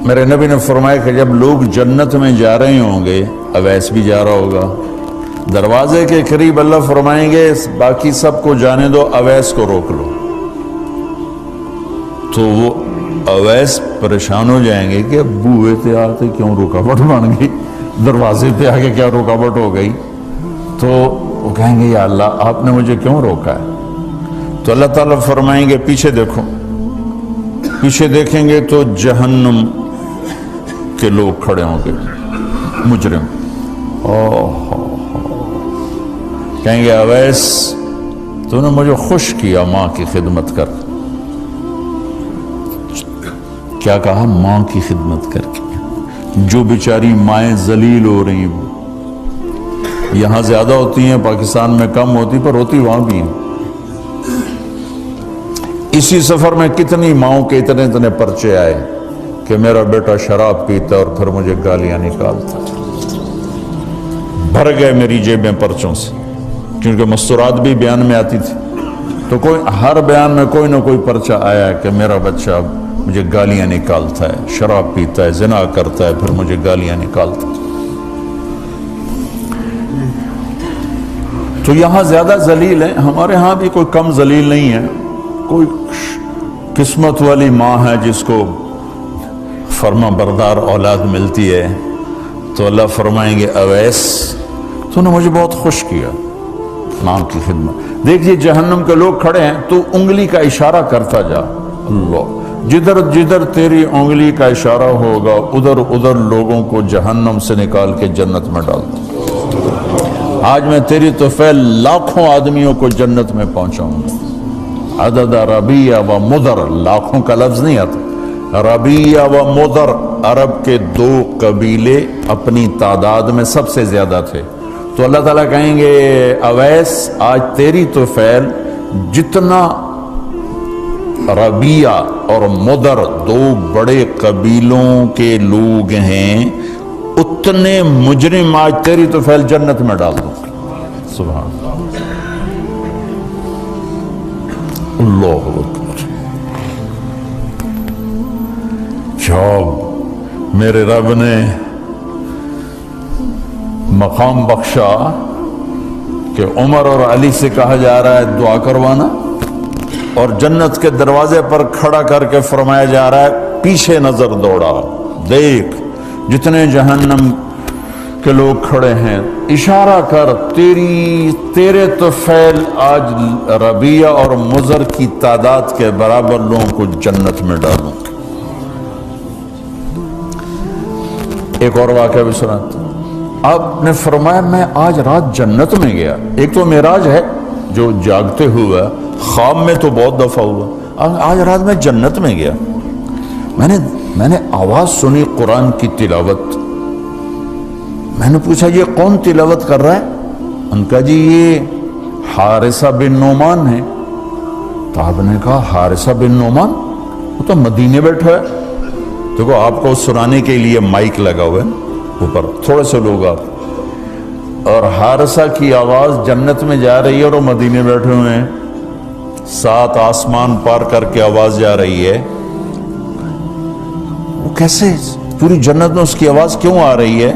میرے نبی نے فرمایا کہ جب لوگ جنت میں جا رہے ہوں گے، اویس بھی جا رہا ہوگا، دروازے کے قریب اللہ فرمائیں گے باقی سب کو جانے دو، اویس کو روک لو۔ تو وہ اویس پریشان ہو جائیں گے کہ اب بوئے تھے آتے کیوں رکاوٹ بن گئی، دروازے پہ آگے کیا رکاوٹ ہو گئی؟ تو وہ کہیں گے یا اللہ آپ نے مجھے کیوں روکا ہے؟ تو اللہ تعالیٰ فرمائیں گے پیچھے دیکھو، پیچھے دیکھیں گے تو جہنم کے لوگ کھڑے ہوں گے، مجرم۔ کہیں گے اویس تو نے مجھے خوش کیا ماں کی خدمت کر۔ کیا کہا؟ ماں کی خدمت کر کے۔ جو بیچاری مائیں ذلیل ہو رہی ہیں، یہاں زیادہ ہوتی ہیں، پاکستان میں کم ہوتی، پر ہوتی وہاں بھی ہیں۔ اسی سفر میں کتنی ماؤں کے اتنے پرچے آئے کہ میرا بیٹا شراب پیتا اور پھر مجھے گالیاں نکالتا۔ بھر گئے میری جیبیں پرچوں سے، کیونکہ مستورات بھی بیان میں آتی تھی، تو ہر بیان میں کوئی نہ کوئی پرچہ آیا کہ میرا بچہ مجھے گالیاں نکالتا ہے، شراب پیتا ہے، زنا کرتا ہے، پھر مجھے گالیاں نکالتا ہے۔ تو یہاں زیادہ ذلیل ہیں، ہمارے ہاں بھی کوئی کم ذلیل نہیں ہے۔ کوئی قسمت والی ماں ہے جس کو فرما بردار اولاد ملتی ہے، تو اللہ فرمائیں گے اویس تو نے مجھے بہت خوش کیا ماں کی خدمت۔ دیکھیے جہنم کے لوگ کھڑے ہیں، تو انگلی کا اشارہ کرتا جا، اللہ جدھر جدھر تیری انگلی کا اشارہ ہوگا ادھر ادھر لوگوں کو جہنم سے نکال کے جنت میں ڈال دوں۔ آج میں تیری طفیل لاکھوں آدمیوں کو جنت میں پہنچاؤں گا۔ عدد ربیہ و مدر، لاکھوں کا لفظ نہیں آتا، ربیہ و مدر عرب کے دو قبیلے اپنی تعداد میں سب سے زیادہ تھے۔ تو اللہ تعالیٰ کہیں گے اویس آج تیری طفیل جتنا ربیہ اور مدر دو بڑے قبیلوں کے لوگ ہیں، اتنے مجرم آج تیری طفیل جنت میں ڈال دوں۔ سبحان اللہ اکبر۔ جب میرے رب نے مقام بخشا کہ عمر اور علی سے کہا جا رہا ہے دعا کروانا، اور جنت کے دروازے پر کھڑا کر کے فرمایا جا رہا ہے پیچھے نظر دوڑا، دیکھ جتنے جہنم کے لوگ کھڑے ہیں، اشارہ کر تیرے طفیل آج ربیہ اور مضر کی تعداد کے برابر لوگوں کو جنت میں ڈالوں۔ ایک اور واقعہ بھی سناتا ہوں۔ آپ نے فرمایا میں آج رات جنت میں گیا۔ ایک تو معراج ہے جو جاگتے ہوئے، خواب میں تو بہت دفعہ ہوا، آج رات میں جنت میں گیا۔ میں نے آواز سنی قرآن کی تلاوت۔ میں نے پوچھا یہ کون تلاوت کر رہا ہے؟ ان کا جی یہ حارثہ بن نعمان ہے۔ تو آپ نے کہا حارثہ بن نعمان، وہ تو مدینے بیٹھا ہے۔ دیکھو آپ کو سنانے کے لیے مائک لگا ہوا ہے اوپر، تھوڑے سے لوگ آپ، اور حارثہ کی آواز جنت میں جا رہی ہے اور وہ مدینے بیٹھے ہوئے ہیں، 7 آسمان پار کر کے آواز جا رہی ہے۔ وہ کیسے پوری جنت میں اس کی آواز کیوں آ رہی ہے؟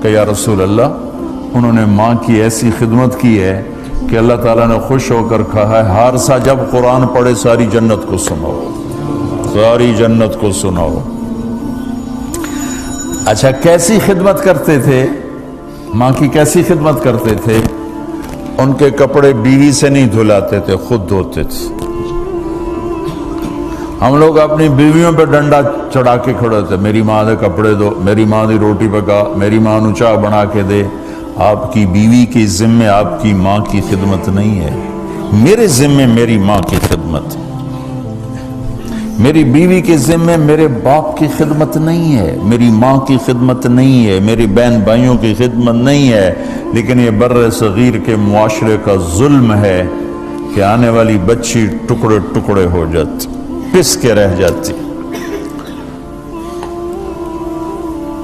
کہ یا رسول اللہ انہوں نے ماں کی ایسی خدمت کی ہے کہ اللہ تعالیٰ نے خوش ہو کر کہا ہے حارثہ جب قرآن پڑھے ساری جنت کو سناؤ، ساری جنت کو سناؤ۔ اچھا کیسی خدمت کرتے تھے؟ ماں کی کیسی خدمت کرتے تھے؟ ان کے کپڑے بیوی سے نہیں دھلاتے تھے، خود دھوتے تھے۔ ہم لوگ اپنی بیویوں پہ ڈنڈا چڑھا کے کھڑے تھے، میری ماں نے کپڑے دو، میری ماں نے روٹی پکا، میری ماں نے چائے بنا کے دے۔ آپ کی بیوی کے ذمے آپ کی ماں کی خدمت نہیں ہے، میرے ذمے میری ماں کی خدمت ہے۔ میری بیوی کے ذمے میرے باپ کی خدمت نہیں ہے، میری ماں کی خدمت نہیں ہے، میری بہن بھائیوں کی خدمت نہیں ہے۔ لیکن یہ بر صغیر کے معاشرے کا ظلم ہے کہ آنے والی بچی ٹکڑے ٹکڑے ہو جاتی، پس کے رہ جاتی،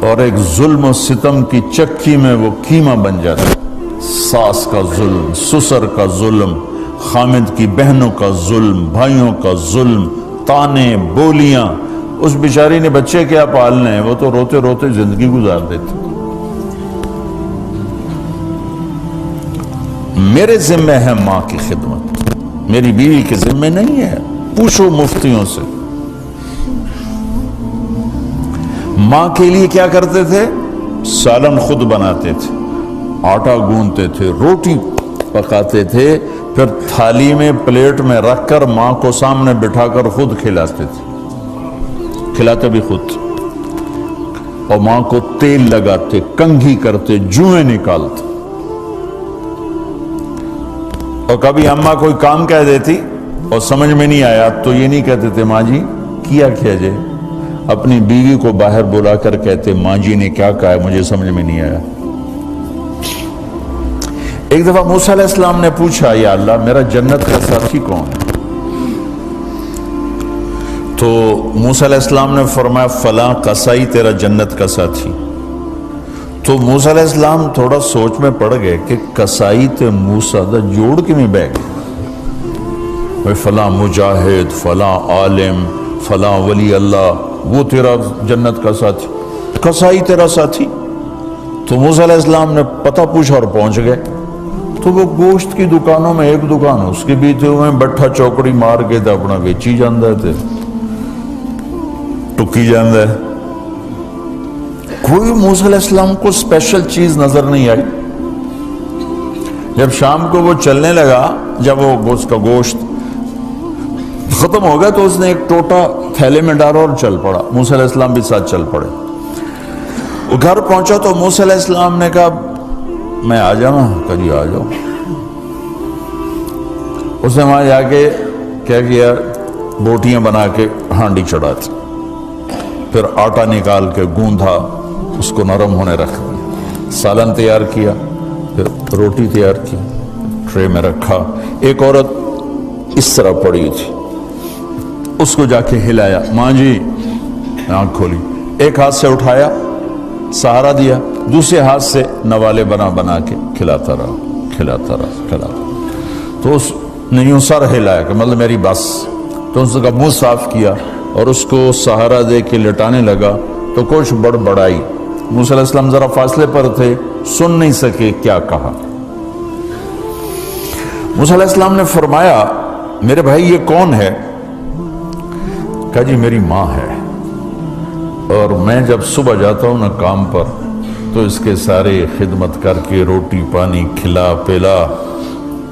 اور ایک ظلم و ستم کی چکی میں وہ قیمہ بن جاتا۔ ساس کا ظلم، سسر کا ظلم، خامد کی بہنوں کا ظلم، بھائیوں کا ظلم، تانے بولیاں، اس بیچاری نے بچے کیا پالنے ہیں، وہ تو روتے روتے زندگی گزار دیتی۔ میرے ذمہ ہے ماں کی خدمت، میری بیوی کے ذمہ نہیں ہے۔ پوچھو مفتیوں سے، ماں کے لیے کیا کرتے تھے؟ سالن خود بناتے تھے، آٹا گوندتے تھے، روٹی پکاتے تھے، پھر تھالی میں پلیٹ میں رکھ کر ماں کو سامنے بٹھا کر خود کھلاتے تھے، کھلاتے بھی خود، اور ماں کو تیل لگاتے، کنگھی کرتے، جوئیں نکالتے۔ اور کبھی اماں کوئی کام کہہ دیتی اور سمجھ میں نہیں آیا تو یہ نہیں کہتے تھے ماں جی کیا جائے، اپنی بیوی کو باہر بلا کر کہتے ماں جی نے کیا کہا ہے مجھے سمجھ میں نہیں آیا۔ ایک دفعہ موسیٰ علیہ السلام نے پوچھا یا اللہ میرا جنت کا ساتھی کون ہے؟ تو موسیٰ علیہ السلام نے فرمایا فلاں قصائی تیرا جنت کا ساتھی۔ تو موسیٰ علیہ السلام تھوڑا سوچ میں پڑ گئے کہ قصائی تے موسیٰ دا جوڑ کی میں بہ گئے، فلاں مجاہد، فلاں عالم، فلاں ولی اللہ، وہ تیرا جنت کا ساتھی، قصائی تیرا ساتھی۔ تو موسیٰ علیہ السلام نے پتہ پوچھا اور پہنچ گئے۔ تو وہ گوشت کی دکانوں میں ایک دکان اس کے بھی تھے، وہ بٹھا چوکڑی مار کے تھا اپنا بیچی جاندہ تھے، ٹکی جاندہ ہے۔ کوئی موسیٰ علیہ السلام کو اسپیشل چیز نظر نہیں آئی۔ جب شام کو وہ چلنے لگا، جب وہ گوشت کا گوشت ختم ہو گیا تو اس نے ایک ٹوٹا تھیلے میں ڈالا اور چل پڑا، موسیٰ علیہ السلام بھی ساتھ چل پڑے۔ وہ گھر پہنچا تو موسیٰ علیہ السلام نے کہا میں آ جاؤں؟ کہا جی آ جاؤ۔ اس نے وہاں جا کے کیا کیا، بوٹیاں بنا کے ہانڈی چڑھا تھی، پھر آٹا نکال کے گوندھا، اس کو نرم ہونے رکھ دیا، سالن تیار کیا، پھر روٹی تیار کی، ٹرے میں رکھا۔ ایک عورت اس طرح پڑی تھی، اس کو جا کے ہلایا، ماں جی، آنکھ کھولی، ایک ہاتھ سے اٹھایا، سہارا دیا، دوسرے ہاتھ سے نوالے بنا بنا کے کھلاتا رہا۔ تو اس نے یوں سر ہلایا کہ مطلب میری بس، تو اس کا منہ صاف کیا اور اس کو سہارا دے کے لٹانے لگا تو کچھ بڑبڑائی۔ موسیٰ علیہ السلام ذرا فاصلے پر تھے، سن نہیں سکے کیا کہا۔ موسیٰ علیہ السلام نے فرمایا میرے بھائی یہ کون ہے؟ کہا جی میری ماں ہے، اور میں جب صبح جاتا ہوں نا کام پر تو اس کے سارے خدمت کر کے روٹی پانی کھلا پلا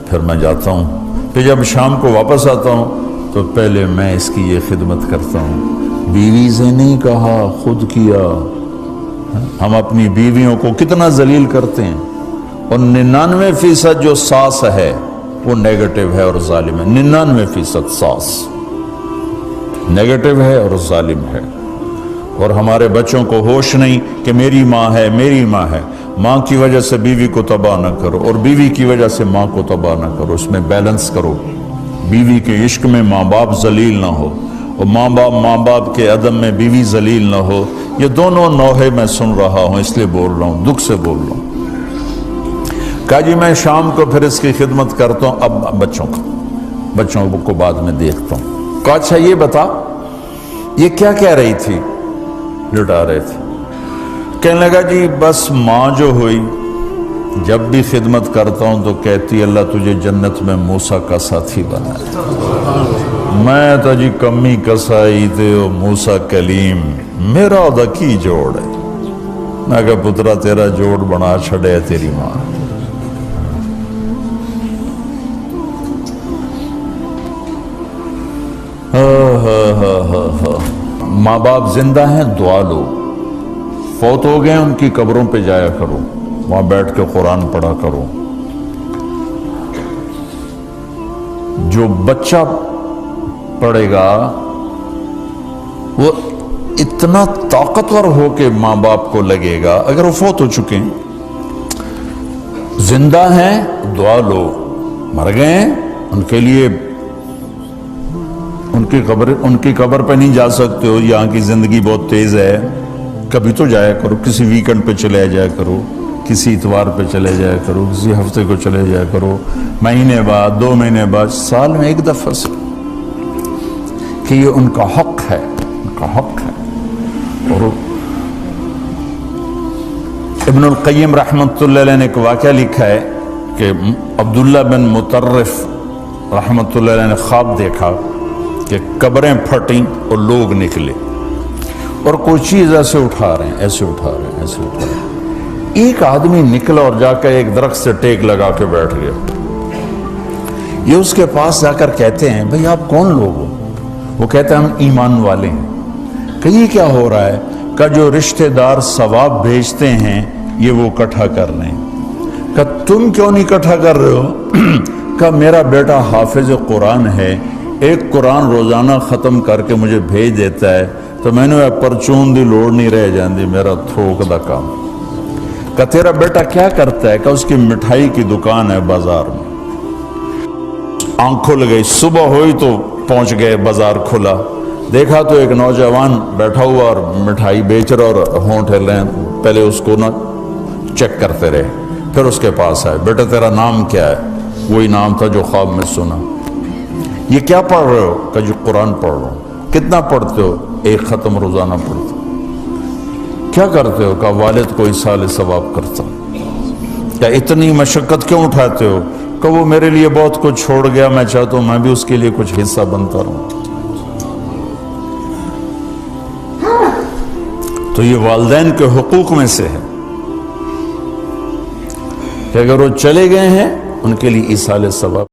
پھر میں جاتا ہوں، پھر جب شام کو واپس آتا ہوں تو پہلے میں اس کی یہ خدمت کرتا ہوں۔ بیوی سے نہیں کہا، خود کیا۔ ہم اپنی بیویوں کو کتنا ذلیل کرتے ہیں، اور 99% جو ساس ہے وہ نیگیٹو ہے اور ظالم ہے۔ 99% ساس نیگیٹو ہے اور ظالم ہے، اور ہمارے بچوں کو ہوش نہیں کہ میری ماں ہے، میری ماں ہے۔ ماں کی وجہ سے بیوی کو تباہ نہ کرو، اور بیوی کی وجہ سے ماں کو تباہ نہ کرو، اس میں بیلنس کرو۔ بیوی کے عشق میں ماں باپ ذلیل نہ ہو، اور ماں باپ کے عدم میں بیوی ذلیل نہ ہو۔ یہ دونوں نوحے میں سن رہا ہوں، اس لیے بول رہا ہوں، دکھ سے بول رہا ہوں۔ کہا جی میں شام کو پھر اس کی خدمت کرتا ہوں، اب بچوں کو بعد میں دیکھتا ہوں۔ کہا اچھا یہ بتا یہ کیا کہہ رہی تھی؟ لٹا رہے تھے۔ کہنے لگا جی بس ماں جو ہوئی جب بھی خدمت کرتا ہوں تو کہتی اللہ تجھے جنت میں موسیٰ کا ساتھی بنا۔ میں تو جی کمی کسائی تے موسیٰ کلیم، میرا دا کی جوڑ ہے۔ میں کہا پترا تیرا جوڑ بنا چھڑے تیری ماں۔ ماں باپ زندہ ہیں دعا لو، فوت ہو گئے ان کی قبروں پہ جایا کرو، وہاں بیٹھ کے قرآن پڑھا کرو۔ جو بچہ پڑھے گا وہ اتنا طاقتور ہو کے ماں باپ کو لگے گا، اگر وہ فوت ہو چکے ہیں۔ زندہ ہیں دعا لو، مر گئے ہیں ان کے لیے ان کی قبر پہ نہیں جا سکتے ہو، یہاں کی زندگی بہت تیز ہے، کبھی تو جایا کرو، کسی ویکنڈ پہ چلے جایا کرو، کسی اتوار پہ چلے جایا کرو، کسی ہفتے کو چلے جایا کرو، مہینے بعد 2 مہینے بعد، سال میں 1 دفعہ سے، کہ یہ ان کا حق ہے، ان کا حق ہے. اور ابن القیم رحمۃ اللہ علیہ نے ایک واقعہ لکھا ہے کہ عبداللہ بن مطرف رحمۃ اللہ علیہ نے خواب دیکھا کہ قبریں پھٹیں اور لوگ نکلے اور کوئی چیز ایسے اٹھا رہے ہیں، ایسے اٹھا رہے ہیں، ایسے اٹھا رہے ہیں. ایک آدمی نکلا اور جا کر ایک درخت سے ٹیک لگا کے بیٹھ گیا. یہ اس کے پاس جا کر کہتے ہیں بھئی آپ کون لوگ ہو؟ وہ کہتے ہیں ہم ایمان والے ہیں. کہ یہ کیا ہو رہا ہے؟ کہ جو رشتہ دار ثواب بھیجتے ہیں یہ وہ اکٹھا کر رہے ہیں. کہ تم کیوں نہیں اکٹھا کر رہے ہو؟ کہ میرا بیٹا حافظ قرآن ہے، ایک قرآن روزانہ ختم کر کے مجھے بھیج دیتا ہے تو میں نے پرچون دی لوڑ نہیں رہ جاندی، میرا تھوک دا کام. کہ تیرا بیٹا کیا کرتا ہے؟ کہ اس کی مٹھائی کی دکان ہے بازار میں. آنکھ کھل گئی، صبح ہوئی تو پہنچ گئے، بازار کھلا، دیکھا تو ایک نوجوان بیٹھا ہوا اور مٹھائی بیچ رہا اور ہونٹ ہل رہے ہیں. پہلے اس کو نہ چیک کرتے رہے، پھر اس کے پاس آئے، بیٹا تیرا نام کیا ہے؟ وہی نام تھا جو خواب میں سنا. یہ کیا پڑھ رہے ہو؟ کہ جو قرآن پڑھ رہا ہوں. کتنا پڑھتے ہو؟ ایک ختم روزانہ پڑھتے. کیا کرتے ہو؟ کہ والد کو ایصال ثواب کرتا. کیا اتنی مشقت کیوں اٹھاتے ہو؟ کہ وہ میرے لیے بہت کچھ چھوڑ گیا، میں چاہتا ہوں میں بھی اس کے لیے کچھ حصہ بنتا رہوں. تو یہ والدین کے حقوق میں سے ہے کہ اگر وہ چلے گئے ہیں ان کے لیے ایصال ثواب